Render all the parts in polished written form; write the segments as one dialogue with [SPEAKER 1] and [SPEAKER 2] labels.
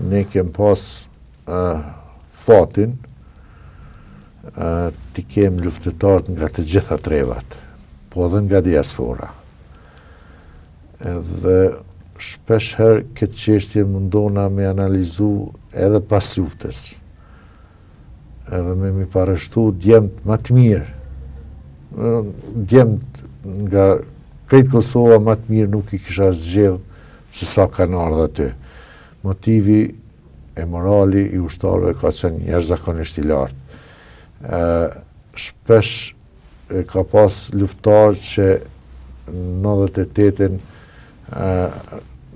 [SPEAKER 1] ne kem pas fatin t'i kem luftëtarët nga të gjitha trevat, po edhe nga diaspora. Edhe shpesh herë këtë çështje mundona me analizu edhe pas luftës. Edhe me mi parashtu djemt më të mirë. Djemt nga krejt Kosova më të mirë nuk i kisha zgjedh se sa kanë ardhur aty. Motivi e morali i ushtarëve ka qenë jashtëzakonisht i lartë. Shpesh ka pas luftarë që në 98-ën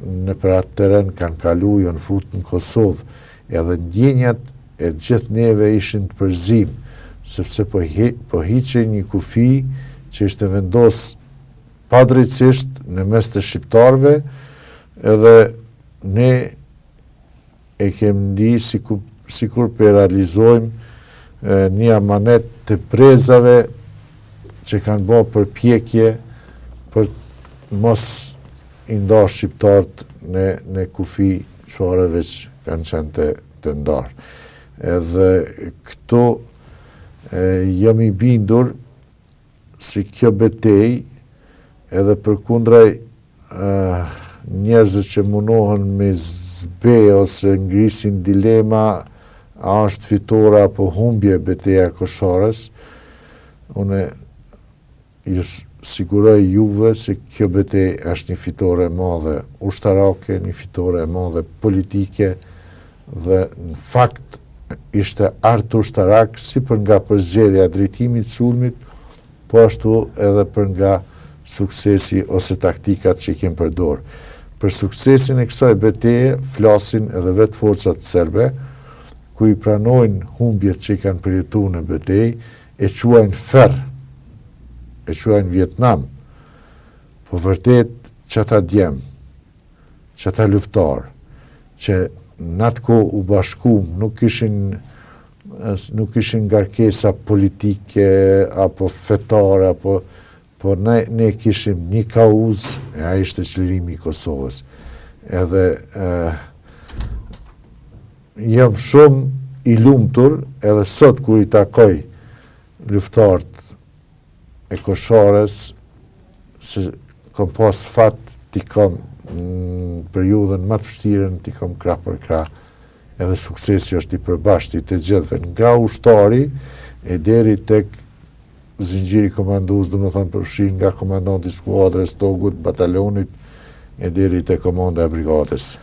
[SPEAKER 1] në për atë teren kanë kalu, janë futur në Kosovë, edhe ndjenjat e gjithë neve ishin të përzim, sepse po hiqe një kufi që ishte vendos padrejtisht në mes të shqiptarëve, edhe ne e kemi ndi sikur për realizojmë një amanet të prezave që kanë bërë përpjekje për mos i ndarë shqiptarët në kufi çfarë veç kanë qenë të ndarë. Edhe këto jam i bindur si kjo betej edhe përkundraj njerëzit që munohen me zbe ose ngrisin dilema a është fitore apo humbje beteja Koshorës, unë ju siguroj juve se kjo betej është një fitore e madhe ushtarake, një fitore e madhe politike, dhe në fakt ishte artë ushtarak si për nga përzgjedhja drejtimit sulmit, po ashtu edhe për nga suksesi ose taktikat që i kemë përdorë. Për suksesin e kësaj beteje flasin edhe vetë forcat serbe, ku i pranojnë humbjet që i kanë përjetu në betej, e quajnë fer, e quajnë Vietnam. Po vërtet që ata djem, që ata luftar, që në atë kohë u bashkum, nuk ishin ngarkesa politike, apo fetare, po ne kishim një kauz, e a ishte qëllërimi i Kosovës. Edhe jam shumë i lumtur edhe sot kur i takoj luftarët e Koshorës, se kom pas fat t'i kom në periudhën më të vështirën, t'i kom krah për krah, edhe suksesi është i përbashkët të gjithëve, nga ushtari e deri tek zinxhiri komandues, do të thonë përfshin nga komandanti i skuadrës, togut, batalionit, e deri tek komanda e brigadës.